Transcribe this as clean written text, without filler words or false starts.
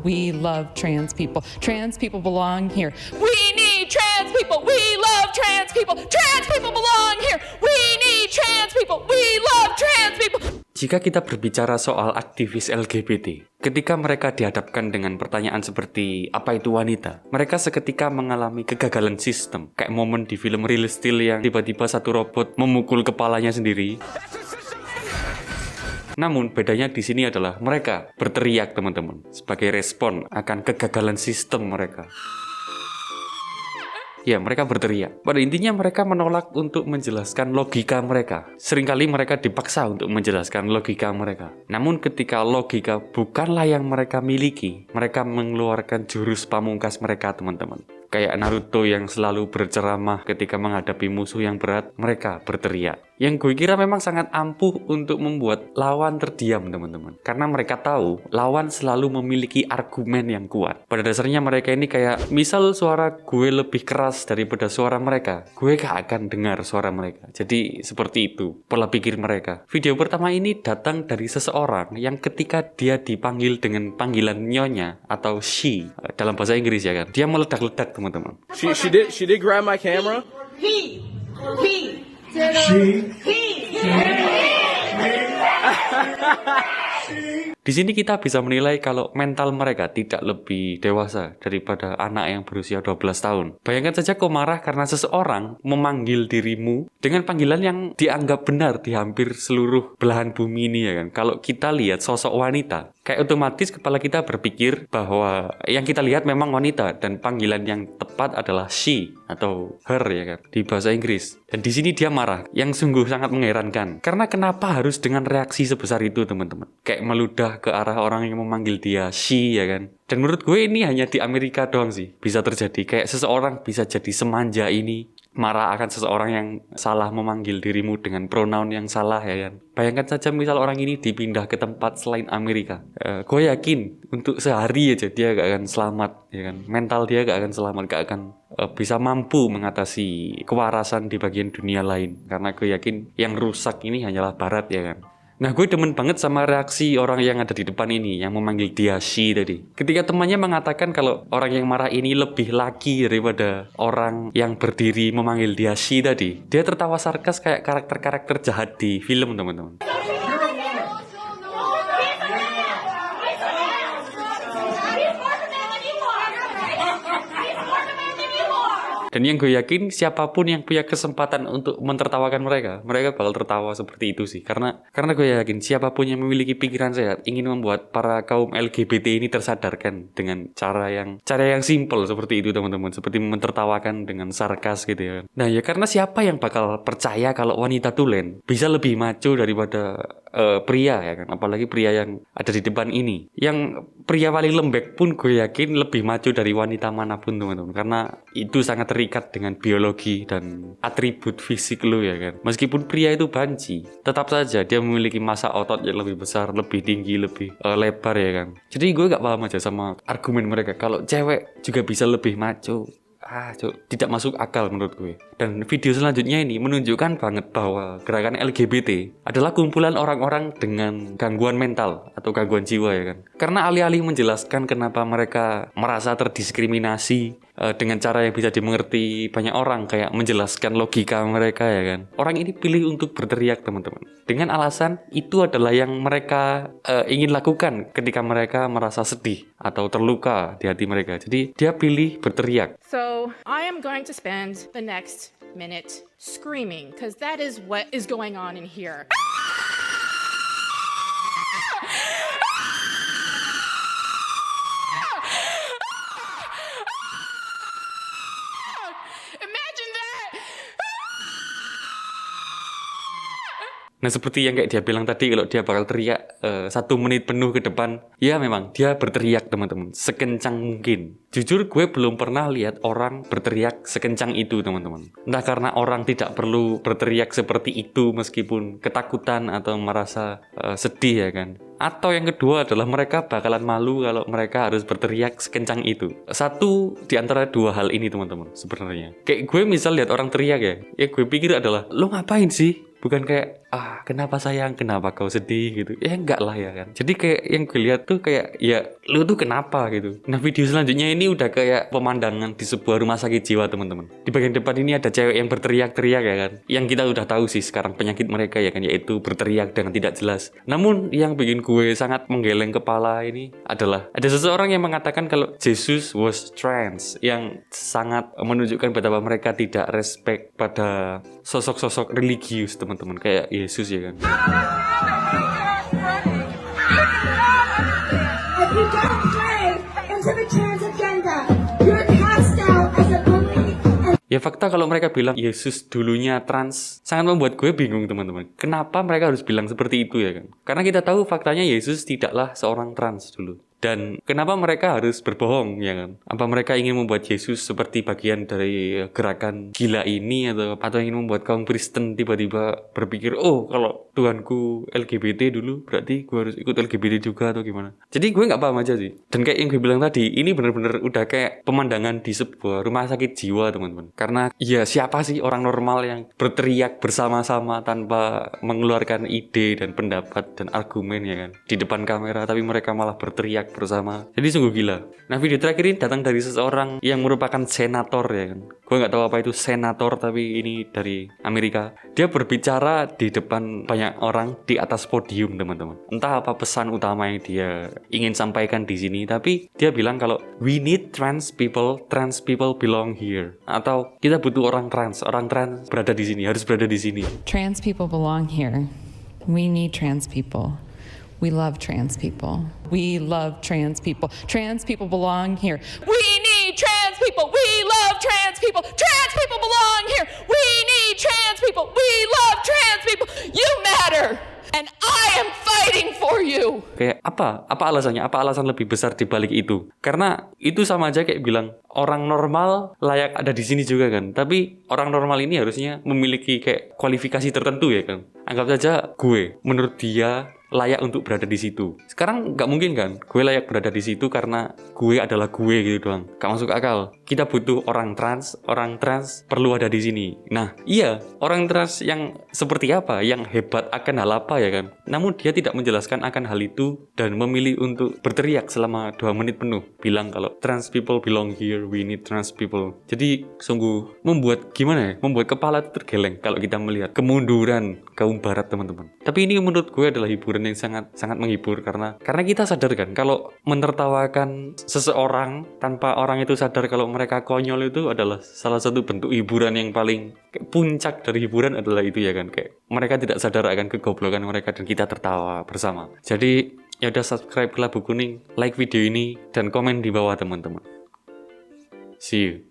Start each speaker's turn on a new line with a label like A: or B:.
A: We love trans people. Trans people belong here. We need trans people. We love trans people. Trans people belong here. We need trans people. We love trans people.
B: Jika kita berbicara soal aktivis LGBT, ketika mereka dihadapkan dengan pertanyaan seperti apa itu wanita, mereka seketika mengalami kegagalan sistem. Kayak momen di film Real Steel yang tiba-tiba satu robot memukul kepalanya sendiri. Namun bedanya di sini adalah mereka berteriak, teman-teman, sebagai respon akan kegagalan sistem mereka. Ya, mereka berteriak. Pada intinya mereka menolak untuk menjelaskan logika mereka. Seringkali mereka dipaksa untuk menjelaskan logika mereka. Namun ketika logika bukanlah yang mereka miliki, mereka mengeluarkan jurus pamungkas mereka, teman-teman. Kayak Naruto yang selalu berceramah ketika menghadapi musuh yang berat, mereka berteriak. Yang gue kira memang sangat ampuh untuk membuat lawan terdiam, teman-teman. Karena mereka tahu lawan selalu memiliki argumen yang kuat. Pada dasarnya mereka ini kayak, misal suara gue lebih keras daripada suara mereka, gue gak akan dengar suara mereka. Jadi seperti itu pola pikir mereka. Video pertama ini datang dari seseorang yang ketika dia dipanggil dengan panggilan nyonya atau she dalam bahasa Inggris ya kan, dia meledak-ledak, teman-teman.
C: She did grab my camera.
D: He.
B: Di sini kita bisa menilai kalau mental mereka tidak lebih dewasa daripada anak yang berusia 12 tahun. Bayangkan saja kau marah karena seseorang memanggil dirimu dengan panggilan yang dianggap benar di hampir seluruh belahan bumi ini ya kan. Kalau kita lihat sosok wanita, kayak otomatis kepala kita berpikir bahwa yang kita lihat memang wanita dan panggilan yang tepat adalah she atau her ya kan di bahasa Inggris. Dan di sini dia marah, yang sungguh sangat mengherankan. Karena kenapa harus dengan reaksi sebesar itu, teman-teman? Kayak meludah ke arah orang yang memanggil dia she ya kan. Dan menurut gue ini hanya di Amerika doang sih bisa terjadi. Kayak seseorang bisa jadi semanja ini marah akan seseorang yang salah memanggil dirimu dengan pronoun yang salah ya kan. Bayangkan saja misal orang ini dipindah ke tempat selain Amerika. Gue yakin untuk sehari aja dia gak akan selamat ya kan. Mental dia gak akan selamat, gak akan bisa mampu mengatasi kewarasan di bagian dunia lain. Karena gue yakin yang rusak ini hanyalah barat ya kan. Nah, gue demen banget sama reaksi orang yang ada di depan ini, yang memanggil dia she tadi. Ketika temannya mengatakan kalau orang yang marah ini lebih laki daripada orang yang berdiri memanggil dia she tadi, dia tertawa sarkas kayak karakter-karakter jahat di film, teman-teman. Dan yang gue yakin siapapun yang punya kesempatan untuk mentertawakan mereka bakal tertawa seperti itu sih. Karena gue yakin siapapun yang memiliki pikiran sehat ingin membuat para kaum LGBT ini tersadarkan dengan cara yang simple seperti itu, teman-teman. Seperti mentertawakan dengan sarkas gitu ya. Nah ya karena siapa yang bakal percaya kalau wanita tulen bisa lebih maco daripada pria ya kan. Apalagi pria yang ada di depan ini. Yang pria paling lembek pun gue yakin lebih maco dari wanita manapun, teman-teman. Karena itu sangat terikat dengan biologi dan atribut fisik lu ya kan. Meskipun pria itu banci, tetap saja dia memiliki massa otot yang lebih besar, lebih tinggi, lebih lebar ya kan. Jadi gue gak paham aja sama argumen mereka kalau cewek juga bisa lebih maco. Tidak masuk akal menurut gue. Dan video selanjutnya ini menunjukkan banget bahwa gerakan LGBT adalah kumpulan orang-orang dengan gangguan mental atau gangguan jiwa ya kan. Karena alih-alih menjelaskan kenapa mereka merasa terdiskriminasi dengan cara yang bisa dimengerti banyak orang, kayak menjelaskan logika mereka ya kan. Orang ini pilih untuk berteriak, teman-teman. Dengan alasan itu adalah yang mereka ingin lakukan ketika mereka merasa sedih atau terluka di hati mereka. Jadi dia pilih berteriak.
D: So, I am going to spend the next minute screaming, because that is what is going on in here. Imagine that!
B: Nah seperti yang kayak dia bilang tadi, kalau dia bakal teriak 1 menit penuh ke depan, ya memang dia berteriak, teman-teman, sekencang mungkin. Jujur gue belum pernah lihat orang berteriak sekencang itu, teman-teman. Entah karena orang tidak perlu berteriak seperti itu meskipun ketakutan atau merasa sedih ya kan. Atau yang kedua adalah mereka bakalan malu kalau mereka harus berteriak sekencang itu. Satu di antara dua hal ini, teman-teman, sebenarnya. Kayak gue misal lihat orang teriak ya gue pikir adalah, lo ngapain sih? Bukan kayak, kenapa sayang, kenapa kau sedih gitu. Ya enggak lah ya kan. Jadi kayak yang gue lihat tuh kayak ya lu tuh kenapa gitu. Nah video selanjutnya ini udah kayak pemandangan di sebuah rumah sakit jiwa teman-teman. Di bagian depan ini ada cewek yang berteriak-teriak ya kan. Yang kita udah tahu sih sekarang penyakit mereka ya kan, yaitu berteriak dengan tidak jelas. Namun yang bikin gue sangat menggeleng kepala ini adalah ada seseorang yang mengatakan kalau Jesus was trans, yang sangat menunjukkan betapa mereka tidak respect pada sosok-sosok religius teman-teman kayak Yesus ya kan.
E: If you don't play into the trans agenda, you're cast out as a bully.
B: Ya fakta kalau mereka bilang Yesus dulunya trans sangat membuat gue bingung teman-teman. Kenapa mereka harus bilang seperti itu ya kan? Karena kita tahu faktanya Yesus tidaklah seorang trans dulu. Dan kenapa mereka harus berbohong ya kan? Apa mereka ingin membuat Yesus seperti bagian dari gerakan gila ini atau ingin membuat kaum Kristen tiba-tiba berpikir, oh kalau Tuhanku LGBT dulu berarti gue harus ikut LGBT juga atau gimana? Jadi gue nggak paham aja sih. Dan kayak yang gue bilang tadi, ini benar-benar udah kayak pemandangan di sebuah rumah sakit jiwa teman-teman. Karena ya siapa sih orang normal yang berteriak bersama-sama tanpa mengeluarkan ide dan pendapat dan argumen ya kan di depan kamera, tapi mereka malah berteriak bersama. Jadi sungguh gila. Nah video terakhir ini datang dari seseorang yang merupakan senator ya kan. Gue nggak tahu apa itu senator, tapi ini dari Amerika. Dia berbicara di depan banyak orang di atas podium teman-teman. Entah apa pesan utama yang dia ingin sampaikan di sini, tapi dia bilang kalau we need trans people belong here. Atau kita butuh orang trans berada di sini, harus berada di sini.
A: Trans people belong here. We need trans people. We love trans people. We love trans people. Trans people belong here. We need trans people. We love trans people. Trans people belong here. We need trans people. We love trans people. You matter. And I am fighting for you.
B: Kayak apa? Apa alasannya? Apa alasan lebih besar di balik itu? Karena itu sama aja kayak bilang orang normal layak ada di sini juga kan. Tapi orang normal ini harusnya memiliki kayak kualifikasi tertentu ya kan. Anggap saja gue, menurut dia layak untuk berada di situ. Sekarang nggak mungkin kan gue layak berada di situ karena gue adalah gue gitu doang. Gak masuk akal. Kita butuh orang trans perlu ada di sini. Nah iya, orang trans yang seperti apa, yang hebat akan hal apa ya kan. Namun dia tidak menjelaskan akan hal itu dan memilih untuk berteriak selama 2 menit penuh bilang kalau trans people belong here, we need trans people. Jadi sungguh membuat gimana ya, membuat kepala tergeleng kalau kita melihat kemunduran kaum barat teman-teman. Tapi ini menurut gue adalah hiburan yang sangat menghibur karena kita sadar kan kalau menertawakan seseorang tanpa orang itu sadar kalau mereka konyol itu adalah salah satu bentuk hiburan yang paling puncak dari hiburan adalah itu ya kan, kayak mereka tidak sadar akan kegoblokan mereka dan kita tertawa bersama. Jadi ya udah, subscribe ke Labu Kuning, like video ini dan komen di bawah teman-teman. See you.